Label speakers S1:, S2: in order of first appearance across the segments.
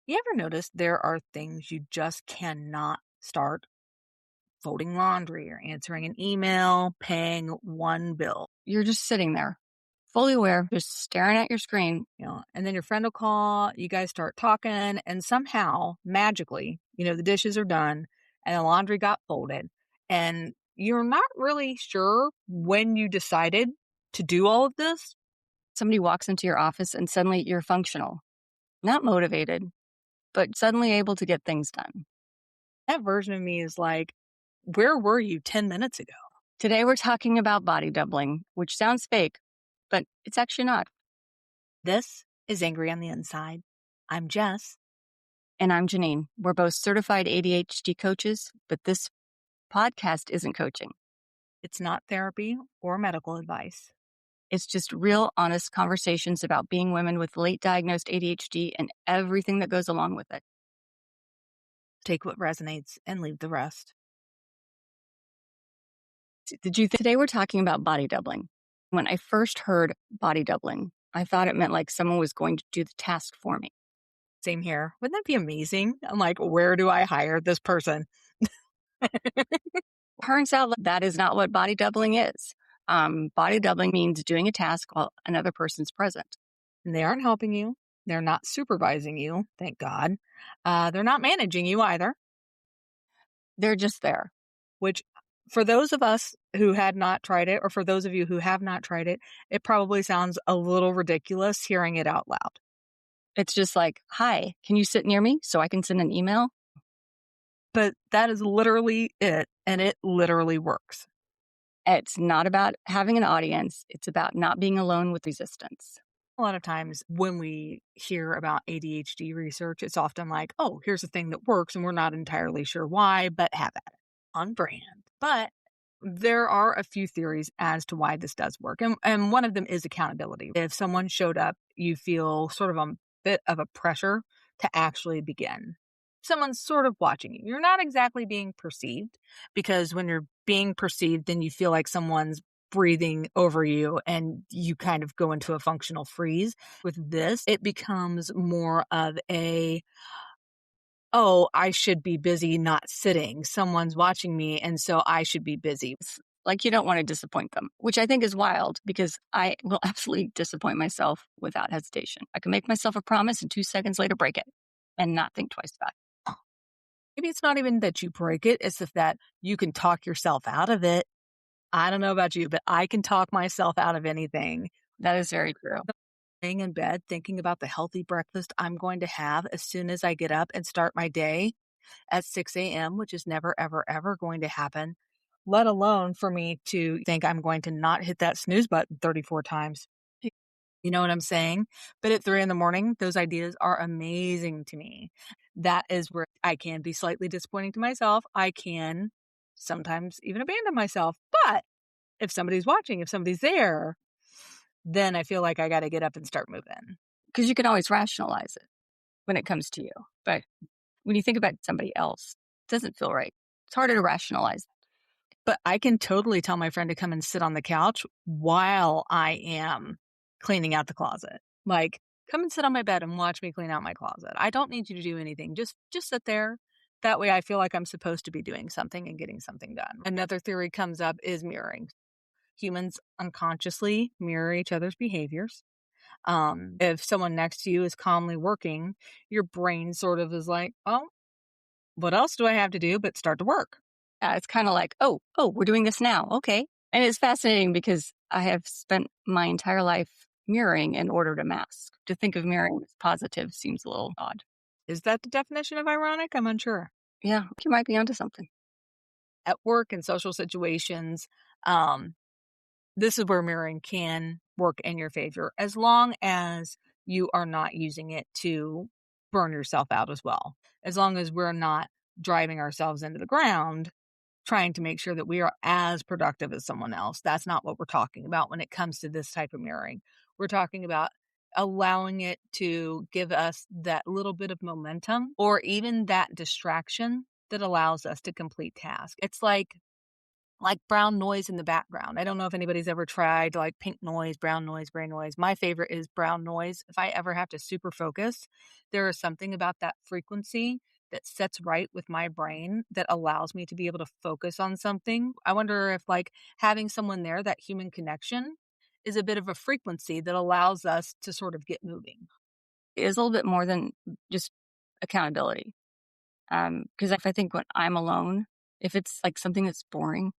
S1: You ever notice there are things you just cannot start? Folding laundry or answering an email, paying one bill,
S2: You're just sitting there, fully aware, just staring at your screen.
S1: and then your friend will call, you guys start talking, and somehow, magically, the dishes are done and the laundry got folded, and you're not really sure when you decided to do all of this.
S2: Somebody walks into your office and suddenly you're functional, not motivated, but suddenly able to get things done.
S1: That version of me is like, where were you 10 minutes ago?
S2: Today, we're talking about body doubling, which sounds fake, but it's actually not.
S1: This is Angry on the Inside. I'm Jess.
S2: And I'm Jeannine. We're both certified ADHD coaches, but this podcast isn't coaching.
S1: It's not therapy or medical advice.
S2: It's just real, honest conversations about being women with late diagnosed ADHD and everything that goes along with it.
S1: Take what resonates and leave the rest.
S2: Today we're talking about body doubling. When I first heard body doubling, I thought it meant like someone was going to do the task for me.
S1: Same here. Wouldn't that be amazing? I'm like, where do I hire this person?
S2: Turns out that is not what body doubling is. Body doubling means doing a task while another person's present.
S1: And they aren't helping you. They're not supervising you, thank God. They're not managing you either,
S2: They're just there.
S1: which for those of us who had not tried it, or for those of you who have not tried it, it probably sounds a little ridiculous hearing it out loud.
S2: It's just like, hi, can you sit near me so I can send an email?
S1: But that is literally it, and it literally works.
S2: It's not about having an audience. It's about not being alone with resistance.
S1: A lot of times when we hear about ADHD research, it's often like, oh, here's a thing that works, and we're not entirely sure why, but have at it. On brand. But there are a few theories as to why this does work. And one of them is accountability. If someone showed up, you feel sort of a bit of a pressure to actually begin. Someone's sort of watching you. You're not exactly being perceived, because when you're being perceived, then you feel like someone's breathing over you and you kind of go into a functional freeze. With this, it becomes more of a, oh, I should be busy not sitting. Someone's watching me, and so I should be busy.
S2: Like you don't want to disappoint them, which I think is wild because I will absolutely disappoint myself without hesitation. I can make myself a promise and 2 seconds later break it and not think twice about it.
S1: Maybe it's not even that you break it, it's just that you can talk yourself out of it. I don't know about you, but I can talk myself out of anything.
S2: That is very true.
S1: Laying in bed, thinking about the healthy breakfast I'm going to have as soon as I get up and start my day at 6 a.m., which is never, ever, ever going to happen, let alone for me to think I'm going to not hit that snooze button 34 times. You know what I'm saying? But at 3 a.m, those ideas are amazing to me. That is where I can be slightly disappointing to myself. I can sometimes even abandon myself. But if somebody's watching, if somebody's there, then I feel like I got to get up and start moving.
S2: Because you can always rationalize it when it comes to you. But when you think about somebody else, it doesn't feel right. It's harder to rationalize.
S1: But I can totally tell my friend to come and sit on the couch while I am cleaning out the closet. Like, come and sit on my bed and watch me clean out my closet. I don't need you to do anything. Just sit there. That way I feel like I'm supposed to be doing something and getting something done. Another theory comes up is mirroring. Humans unconsciously mirror each other's behaviors. If someone next to you is calmly working, your brain sort of is like, oh, what else do I have to do but start to work?
S2: It's kind of like, oh, we're doing this now. Okay. And it's fascinating because I have spent my entire life mirroring in order to mask. To think of mirroring as positive seems a little odd.
S1: Is that the definition of ironic? I'm unsure.
S2: Yeah, you might be onto something.
S1: At work and social situations, this is where mirroring can work in your favor, as long as you are not using it to burn yourself out as well. As long as we're not driving ourselves into the ground, trying to make sure that we are as productive as someone else. That's not what we're talking about when it comes to this type of mirroring. We're talking about allowing it to give us that little bit of momentum, or even that distraction that allows us to complete tasks. It's like like brown noise in the background. I don't know if anybody's ever tried like pink noise, brown noise, gray noise. My favorite is brown noise. If I ever have to super focus, there is something about that frequency that sets right with my brain that allows me to be able to focus on something. I wonder if like having someone there, that human connection is a bit of a frequency that allows us to sort of get moving.
S2: It is a little bit more than just accountability. Because if I think when I'm alone, if it's like something that's boring,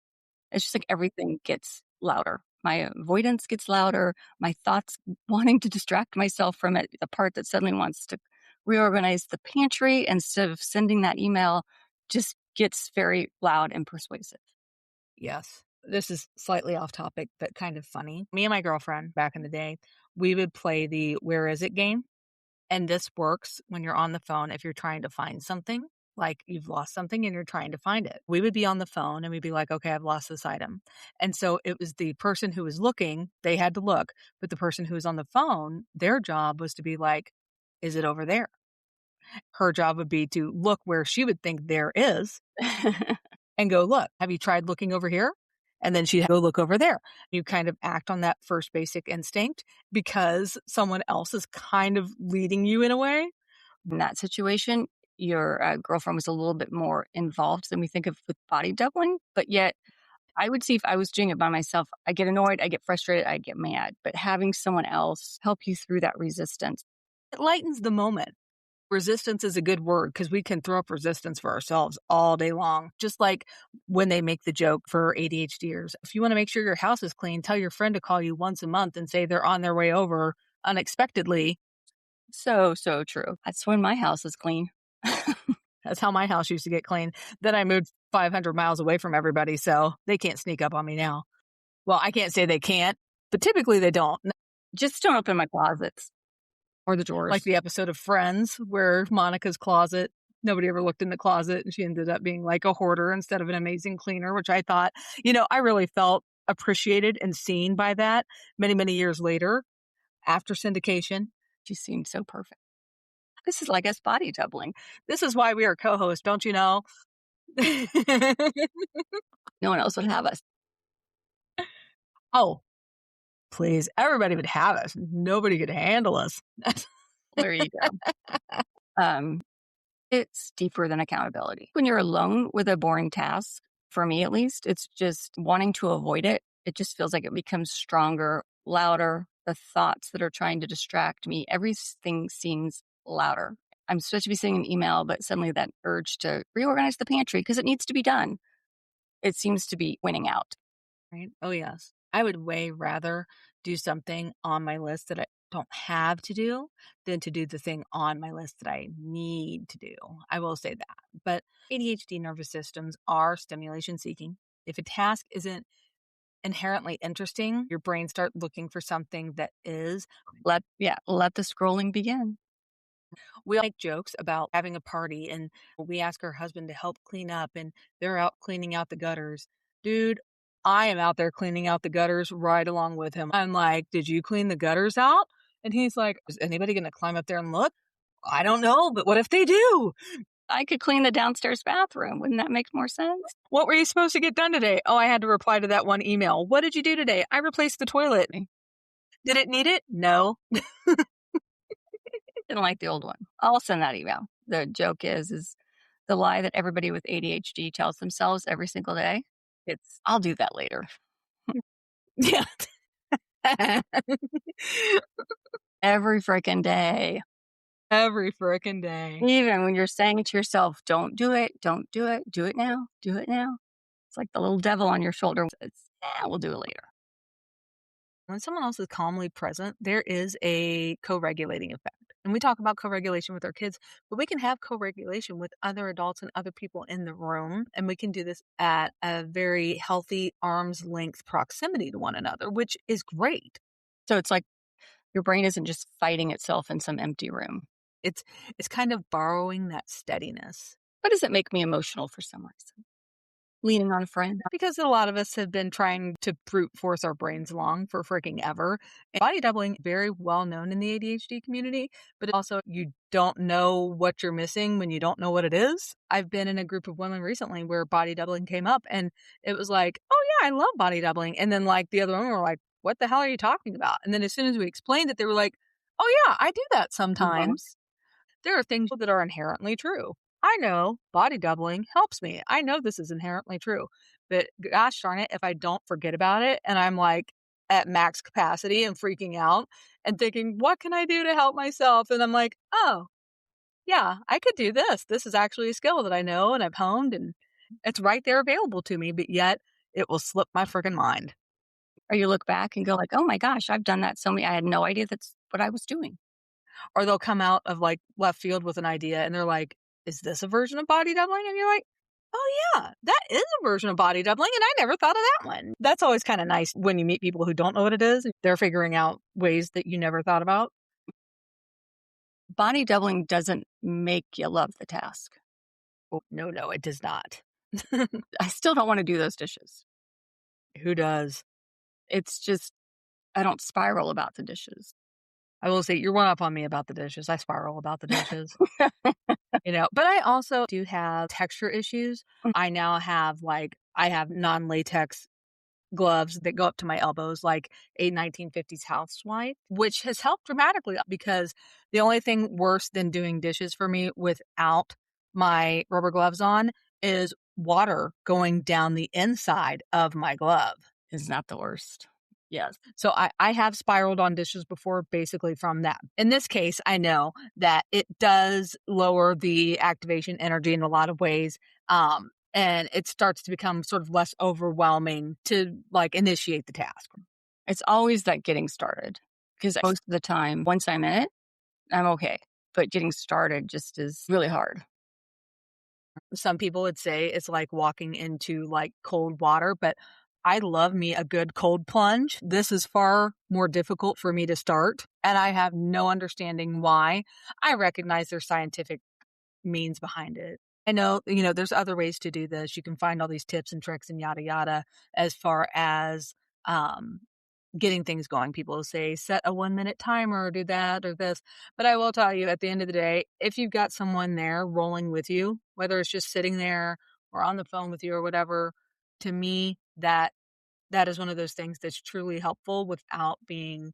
S2: it's just like everything gets louder. My avoidance gets louder. My thoughts wanting to distract myself from it, the part that suddenly wants to reorganize the pantry instead of sending that email just gets very loud and persuasive.
S1: Yes. This is slightly off topic, but kind of funny. Me and my girlfriend back in the day, we would play the where is it game. And this works when you're on the phone if you're trying to find something, like you've lost something and you're trying to find it. We would be on the phone and we'd be like, okay, I've lost this item. And so it was the person who was looking, they had to look, but the person who was on the phone, their job was to be like, is it over there? Her job would be to look where she would think there is and go, look, have you tried looking over here? And then she'd go look over there. You kind of act on that first basic instinct because someone else is kind of leading you in a way.
S2: In that situation, your girlfriend was a little bit more involved than we think of with body doubling, but yet I would see if I was doing it by myself, I get annoyed, I get frustrated, I get mad. But having someone else help you through that resistance,
S1: It lightens the moment. Resistance is a good word because we can throw up resistance for ourselves all day long. Just like when they make the joke for ADHDers. If you want to make sure your house is clean, tell your friend to call you once a month and say they're on their way over unexpectedly.
S2: so true. That's when my house is clean.
S1: That's how my house used to get clean. Then I moved 500 miles away from everybody, so they can't sneak up on me now. Well, I can't say they can't, but typically they don't.
S2: Just don't open my closets or the drawers.
S1: Like the episode of Friends where Monica's closet, nobody ever looked in the closet and she ended up being like a hoarder instead of an amazing cleaner, which I thought, I really felt appreciated and seen by that many, many years later after syndication.
S2: She seemed so perfect. This is like us body doubling.
S1: This is why we are co-hosts, don't you know?
S2: No one else would have us.
S1: Oh, please. Everybody would have us. Nobody could handle us.
S2: There you go. It's deeper than accountability. When you're alone with a boring task, for me at least, it's just wanting to avoid it. It just feels like it becomes stronger, louder. The thoughts that are trying to distract me, everything seems louder. I'm supposed to be sending an email, but suddenly that urge to reorganize the pantry because it needs to be done, it seems to be winning out.
S1: Right? Oh, yes. I would way rather do something on my list that I don't have to do than to do the thing on my list that I need to do. I will say that. But ADHD nervous systems are stimulation seeking. If a task isn't inherently interesting, your brain starts looking for something that is.
S2: Let the scrolling begin.
S1: We make jokes about having a party and we ask our husband to help clean up and they're out cleaning out the gutters. Dude, I am out there cleaning out the gutters right along with him. I'm like, did you clean the gutters out? And he's like, is anybody going to climb up there and look? I don't know, but what if they do?
S2: I could clean the downstairs bathroom. Wouldn't that make more sense?
S1: What were you supposed to get done today? Oh, I had to reply to that one email. What did you do today? I replaced the toilet. Did it need it? No.
S2: Didn't like the old one. I'll send that email. The joke is the lie that everybody with ADHD tells themselves every single day. It's, I'll do that later.
S1: Yeah.
S2: Every freaking day.
S1: Every frickin' day.
S2: Even when you're saying to yourself, don't do it, do it now, do it now. It's like the little devil on your shoulder. It's, we'll do it later.
S1: When someone else is calmly present, there is a co-regulating effect. And we talk about co-regulation with our kids, but we can have co-regulation with other adults and other people in the room. And we can do this at a very healthy arm's length proximity to one another, which is great.
S2: So it's like your brain isn't just fighting itself in some empty room.
S1: It's kind of borrowing that steadiness.
S2: Why does it make me emotional for some reason? Leaning on a friend.
S1: Because a lot of us have been trying to brute force our brains along for freaking ever. And body doubling, very well known in the ADHD community, but also you don't know what you're missing when you don't know what it is. I've been in a group of women recently where body doubling came up and it was like, oh yeah, I love body doubling. And then like the other women were like, what the hell are you talking about? And then as soon as we explained it, they were like, oh yeah, I do that
S2: Mhm.
S1: sometimes. There are things that are inherently true. I know body doubling helps me. I know this is inherently true. But gosh darn it, if I don't forget about it and I'm like at max capacity and freaking out and thinking, what can I do to help myself? And I'm like, oh, yeah, I could do this. This is actually a skill that I know and I've honed and it's right there available to me, but yet it will slip my freaking mind.
S2: Or you look back and go like, "Oh my gosh, I've done that so many I had no idea that's what I was doing."
S1: Or they'll come out of like left field with an idea and they're like, is this a version of body doubling? And you're like, oh yeah, that is a version of body doubling. And I never thought of that one. That's always kind of nice when you meet people who don't know what it is. They're figuring out ways that you never thought about.
S2: Body doubling doesn't make you love the task.
S1: Oh, no, no, it does not.
S2: I still don't wanna do those dishes.
S1: Who does?
S2: It's just I don't spiral about the dishes.
S1: I will say you're one up on me about the dishes. I spiral about the dishes, but I also do have texture issues. I now have I have non latex gloves that go up to my elbows like a 1950s housewife, which has helped dramatically because the only thing worse than doing dishes for me without my rubber gloves on is water going down the inside of my glove.
S2: Is not the worst. Yes.
S1: So I have spiraled on dishes before basically from that. In this case, I know that it does lower the activation energy in a lot of ways. And it starts to become sort of less overwhelming to like initiate the task.
S2: It's always that getting started because most of the time, once I'm in it, I'm okay, but getting started just is really hard.
S1: Some people would say it's like walking into like cold water, but I love me a good cold plunge. This is far more difficult for me to start, and I have no understanding why. I recognize there's scientific means behind it. I know, there's other ways to do this. You can find all these tips and tricks and yada yada as far as um getting things going. People will say set a 1 minute timer or do that or this. But I will tell you at the end of the day, if you've got someone there rolling with you, whether it's just sitting there or on the phone with you or whatever, to me that is one of those things that's truly helpful without being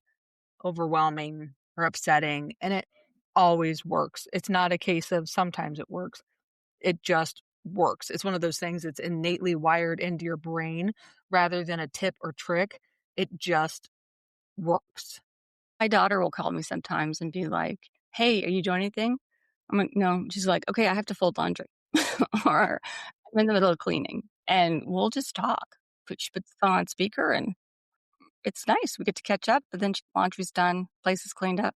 S1: overwhelming or upsetting. And it always works. It's not a case of sometimes it works. It just works. It's one of those things that's innately wired into your brain rather than a tip or trick. It just works.
S2: My daughter will call me sometimes and be like, "Hey, are you doing anything?" I'm like, "No." She's like, "Okay, I have to fold laundry." Or I'm in the middle of cleaning and we'll just talk. But she puts the phone on speaker and it's nice. We get to catch up, but then laundry's done, place is cleaned up.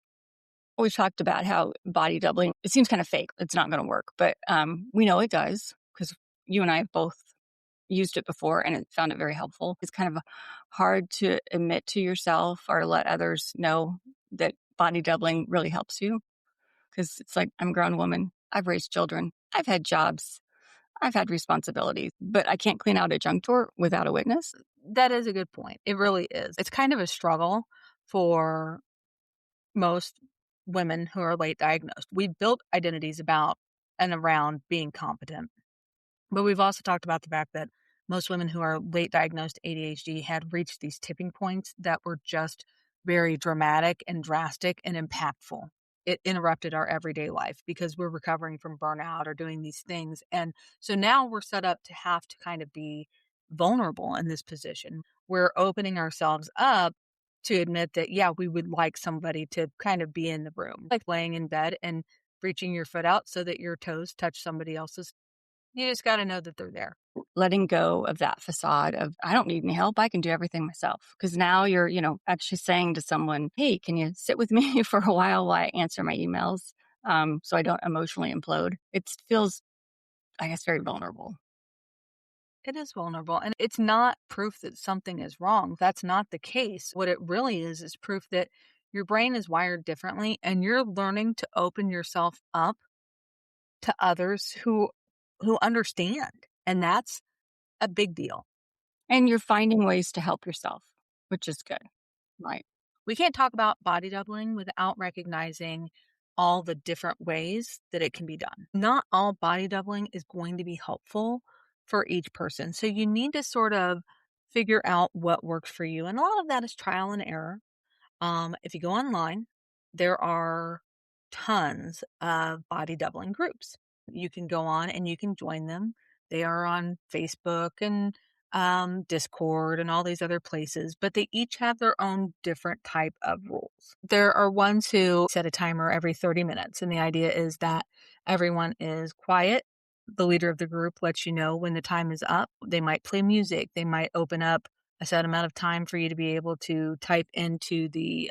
S2: We've talked about how body doubling, it seems kind of fake. It's not going to work, but we know it does because you and I have both used it before and it found it very helpful. It's kind of hard to admit to yourself or let others know that body doubling really helps you because it's like, I'm a grown woman. I've raised children. I've had jobs. I've had responsibilities, but I can't clean out a junk drawer without a witness.
S1: That is a good point. It really is. It's kind of a struggle for most women who are late diagnosed. We've built identities about and around being competent. But we've also talked about the fact that most women who are late diagnosed ADHD had reached these tipping points that were just very dramatic and drastic and impactful. It interrupted our everyday life because we're recovering from burnout or doing these things. And so now we're set up to have to kind of be vulnerable in this position. We're opening ourselves up to admit that, yeah, we would like somebody to kind of be in the room, like laying in bed and reaching your foot out so that your toes touch somebody else's. You just gotta know that they're there.
S2: Letting go of that facade of, I don't need any help. I can do everything myself. Because now you're, actually saying to someone, hey, can you sit with me for a while I answer my emails so I don't emotionally implode? It feels, I guess, very vulnerable.
S1: It is vulnerable, and it's not proof that something is wrong. That's not the case. What it really is proof that your brain is wired differently, and you're learning to open yourself up to others who understand, and that's a big deal.
S2: And you're finding ways to help yourself, which is good. Right.
S1: We can't talk about body doubling without recognizing all the different ways that it can be done. Not all body doubling is going to be helpful for each person. So you need to sort of figure out what works for you. And a lot of that is trial and error. If you go online, there are tons of body doubling groups. You can go on and you can join them. They are on Facebook and Discord and all these other places, but they each have their own different type of rules. There are ones who set a timer every 30 minutes, and the idea is that everyone is quiet. The leader of the group lets you know when the time is up. They might play music. They might open up a set amount of time for you to be able to type into the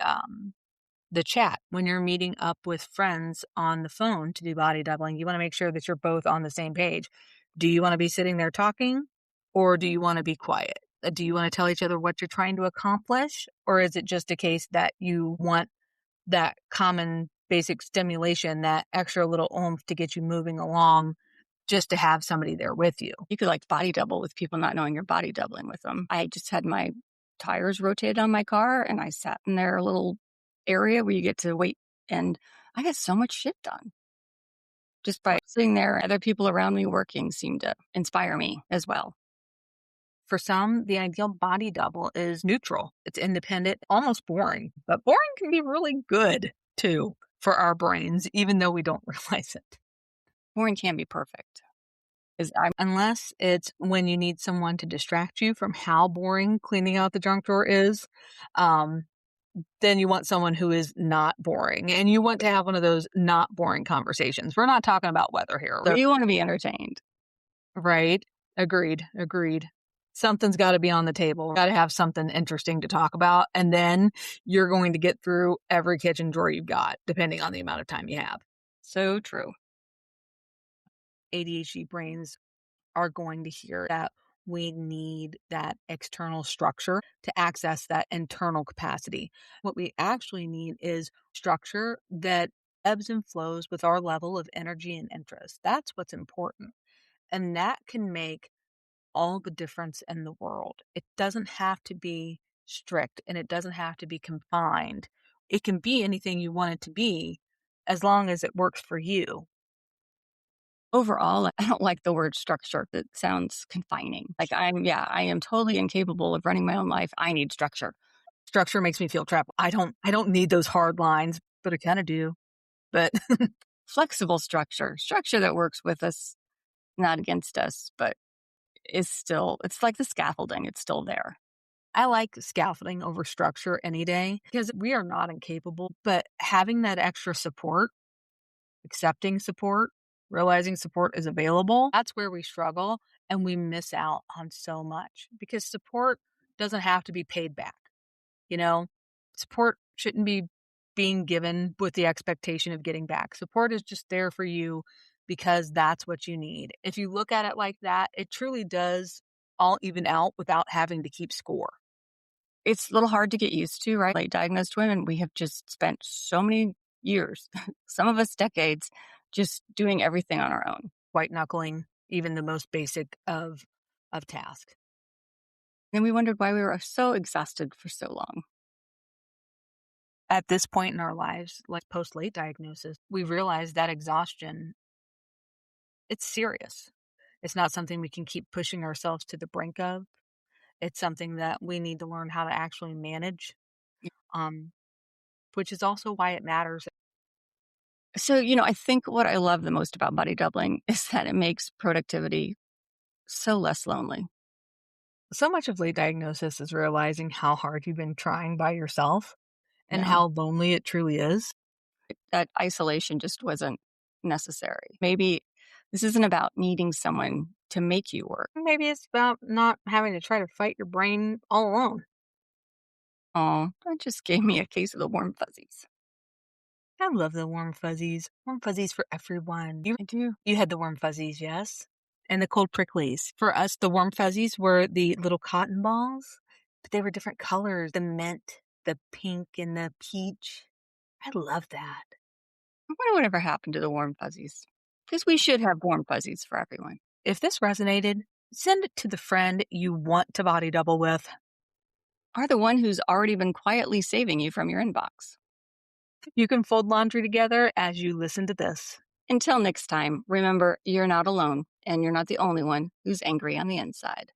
S1: chat. When you're meeting up with friends on the phone to do body doubling, you want to make sure that you're both on the same page. Do you want to be sitting there talking, or do you want to be quiet? Do you want to tell each other what you're trying to accomplish, or is it just a case that you want that common basic stimulation, that extra little oomph to get you moving along, just to have somebody there with you?
S2: You could like body double with people not knowing you're body doubling with them. I just had my tires rotated on my car and I sat in their little area where you get to wait. And I got so much shit done just by sitting there. Other people around me working seemed to inspire me as well.
S1: For some, the ideal body double is neutral. It's independent, almost boring, but boring can be really good too for our brains, even though we don't realize it.
S2: Boring can be perfect.
S1: Unless it's when you need someone to distract you from how boring cleaning out the junk drawer is, then you want someone who is not boring, and you want to have one of those not boring conversations. We're not talking about weather here.
S2: You want to be entertained.
S1: Right? Agreed. Agreed. Something's got to be on the table. Got to have something interesting to talk about. And then you're going to get through every kitchen drawer you've got, depending on the amount of time you have.
S2: So true.
S1: ADHD brains are going to hear that we need that external structure to access that internal capacity. What we actually need is structure that ebbs and flows with our level of energy and interest. That's what's important. And that can make all the difference in the world. It doesn't have to be strict and it doesn't have to be confined. It can be anything you want it to be as long as it works for you.
S2: Overall, I don't like the word structure. That sounds confining. I am totally incapable of running my own life. I need structure.
S1: Structure makes me feel trapped. I don't need those hard lines, but I kind of do. But
S2: Flexible structure, structure that works with us, not against us, but it's like the scaffolding. It's still there.
S1: I like scaffolding over structure any day because we are not incapable, but having that extra support, accepting support, realizing support is available, that's where we struggle and we miss out on so much because support doesn't have to be paid back. You know, support shouldn't be being given with the expectation of getting back. Support is just there for you because that's what you need. If you look at it like that, it truly does all even out without having to keep score.
S2: It's a little hard to get used to, right? Like diagnosed women, we have just spent so many years, some of us decades, just doing everything on our own.
S1: White knuckling even the most basic of tasks.
S2: And we wondered why we were so exhausted for so long.
S1: At this point in our lives, like post late diagnosis, we realize that exhaustion, it's serious. It's not something we can keep pushing ourselves to the brink of. It's something that we need to learn how to actually manage, um, which is also why it matters.
S2: So, I think what I love the most about body doubling is that it makes productivity so less lonely.
S1: So much of late diagnosis is realizing how hard you've been trying by yourself and
S2: Yeah.
S1: how lonely it truly is.
S2: That isolation just wasn't necessary. Maybe this isn't about needing someone to make you work.
S1: Maybe it's about not having to try to fight your brain all alone.
S2: Oh, that just gave me a case of the warm fuzzies.
S1: I love the warm fuzzies. Warm fuzzies for everyone.
S2: I do.
S1: You had the warm fuzzies, yes? And the cold pricklies. For us, the warm fuzzies were the little cotton balls, but they were different colors. The mint, the pink, and the peach. I love that.
S2: I wonder whatever happened to the warm fuzzies. Because we should have warm fuzzies for everyone.
S1: If this resonated, Send it to the friend you want to body double with.
S2: Or the one who's already been quietly saving you from your inbox.
S1: You can fold laundry together as you listen to this.
S2: Until next time, remember you're not alone and you're not the only one who's angry on the inside.